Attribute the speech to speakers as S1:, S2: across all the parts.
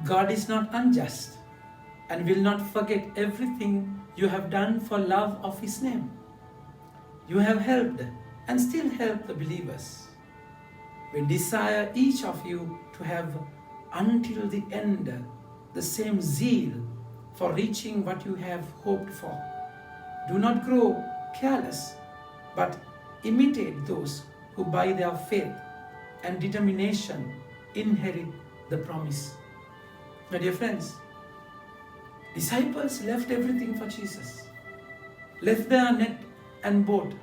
S1: God is not unjust and will not forget everything you have done for love of His name. You have helped and still help the believers. We desire each of you to have until the end the same zeal for reaching what you have hoped for. Do not grow careless, but imitate those who by their faith and determination inherit the promise. My dear friends, disciples left everything for Jesus, left their net and boat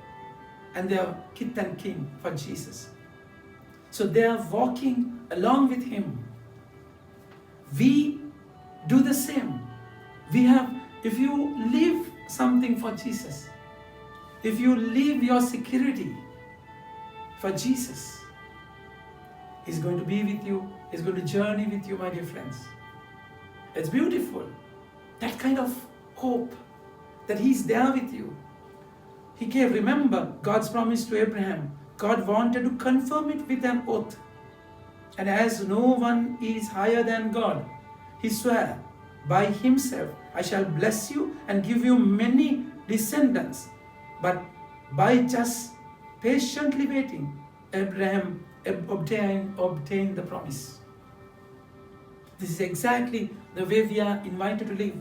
S1: and their kith and kin for Jesus. So they are walking along with Him. We do the same. If you leave something for Jesus, if you leave your security for Jesus, He's going to be with you. He's going to journey with you, my dear friends. It's beautiful. That kind of hope that He's there with you. He gave, remember, God's promise to Abraham. God wanted to confirm it with an oath. And as no one is higher than God, He swore by Himself, I shall bless you and give you many descendants. But by just patiently waiting, Abraham obtained the promise. This is exactly the way we are invited to live.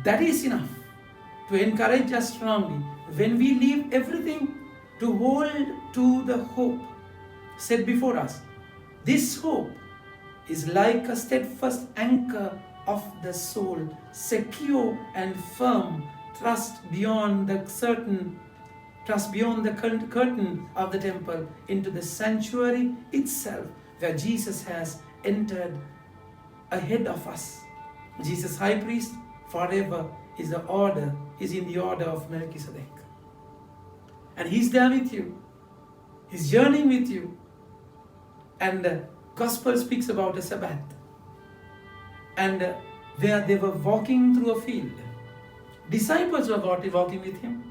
S1: That is enough to encourage us strongly when we leave everything to hold to the hope set before us. This hope is like a steadfast anchor of the soul, secure and firm, trust beyond the curtain of the temple into the sanctuary itself, where Jesus has entered ahead of us. Jesus, high priest, forever is in the order of Melchizedek. And He's there with you. He's journeying with you. And the Gospel speaks about a Sabbath. And where they were walking through a field. Disciples were walking with Him.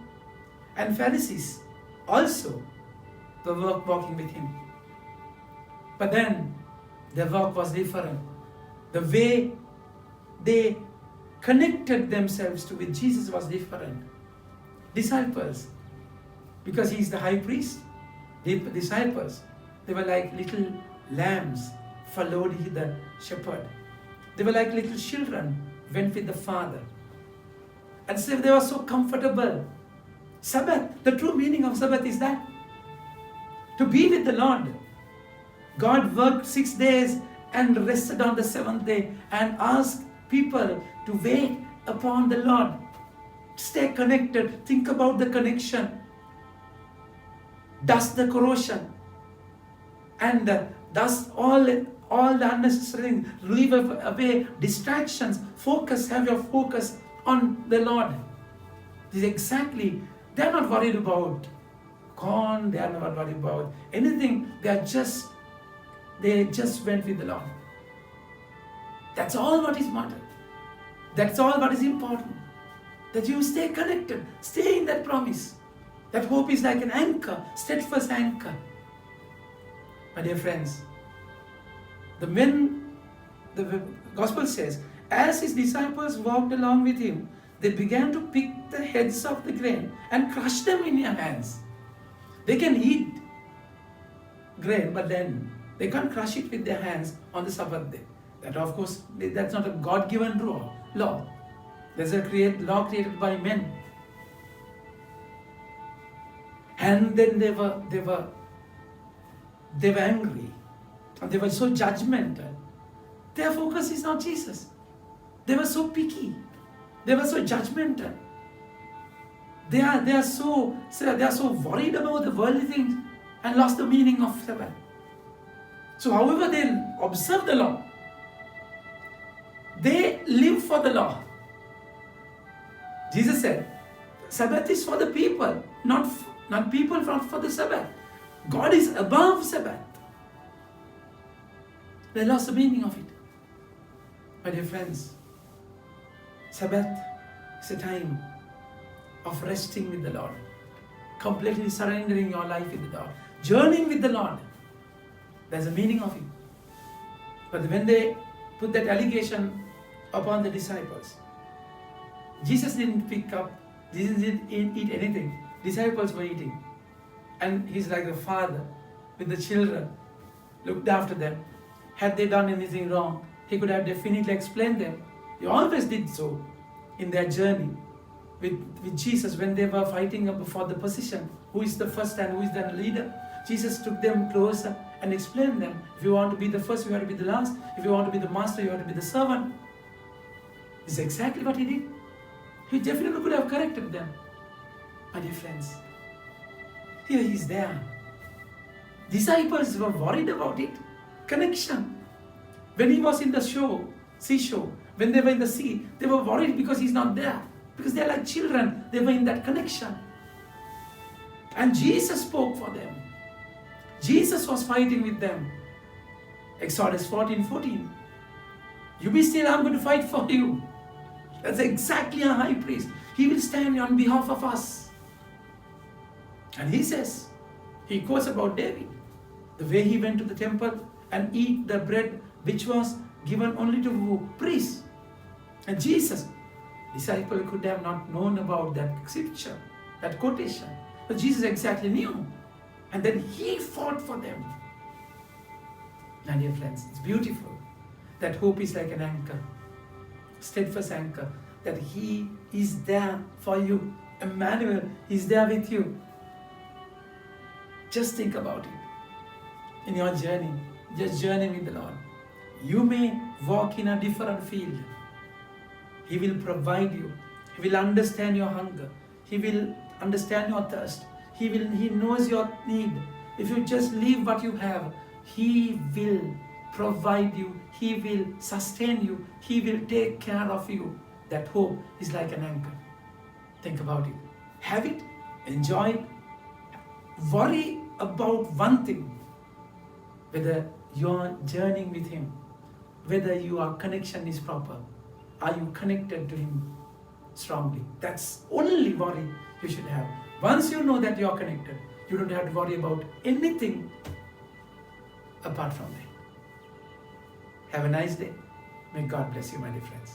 S1: And Pharisees also were walking with Him. But then their walk was different. The way they connected themselves with Jesus was different. Disciples, because He is the high priest, the disciples, they were like little lambs, followed the shepherd. They were like little children, went with the Father. And so they were so comfortable. Sabbath, the true meaning of Sabbath is that to be with the Lord. God worked 6 days and rested on the 7th day and asked people to wait upon the Lord. Stay connected. Think about the connection. Dust the corrosion. And dust all the unnecessary things. Leave away distractions. Have your focus on the Lord. This is exactly, they are not worried about corn, they are not worried about anything. They just went with the Lord. That's all what is matter. That's all what is important. That you stay connected, stay in that promise. That hope is like an anchor, steadfast anchor. My dear friends, the Gospel says, as His disciples walked along with Him, they began to pick the heads of the grain and crush them in their hands. They can eat grain, but then they can't crush it with their hands on the Sabbath day. That, of course, that's not a God-given law. There's a law created by men. And then they were angry. And they were so judgmental. Their focus is not Jesus. They were so picky. They were so judgmental. They are so worried about the worldly things and lost the meaning of Sabbath. So however they observe the law, they live for the law. Jesus said, Sabbath is for the people, not people for the Sabbath. God is above Sabbath. They lost the meaning of it. My dear friends, Sabbath is a time of resting with the Lord, completely surrendering your life with the Lord, journeying with the Lord. There's a meaning of it. But when they put that allegation upon the disciples, Jesus didn't pick up, Jesus didn't eat anything. Disciples were eating. And he's like the father with the children, looked after them. Had they done anything wrong, he could have definitely explained them. He always did so in their journey with Jesus when they were fighting for the position. Who is the first and who is the leader? Jesus took them closer and explained them. If you want to be the first, you have to be the last. If you want to be the master, you have to be the servant. This is exactly what he did. He definitely could have corrected them. My dear friends, here he is there. Disciples were worried about it. Connection. When he was in the seashore, when they were in the sea, they were worried because he's not there. Because they're like children. They were in that connection. And Jesus spoke for them. Jesus was fighting with them. Exodus 14:14. You be still, I'm going to fight for you. That's exactly a high priest. He will stand on behalf of us. And he says, he quotes about David, the way he went to the temple and eat the bread which was given only to priests. And Jesus, disciple could have not known about that scripture, that quotation. But Jesus exactly knew. And then he fought for them. My dear friends, it's beautiful. That hope is like an anchor, steadfast anchor, that he is there for you. Emmanuel is there with you. Just think about it. In your journey, just journey with the Lord. You may walk in a different field. He will provide you. He will understand your hunger. He will understand your thirst. He knows your need. If you just leave what you have, he will provide you. He will sustain you. He will take care of you. That hope is like an anchor. Think about it. Have it. Enjoy it. Worry about one thing. Whether you're journeying with him. Whether your connection is proper. Are you connected to him strongly? That's only worry you should have. Once you know that you are connected, you don't have to worry about anything apart from that. Have a nice day. May God bless you, my dear friends.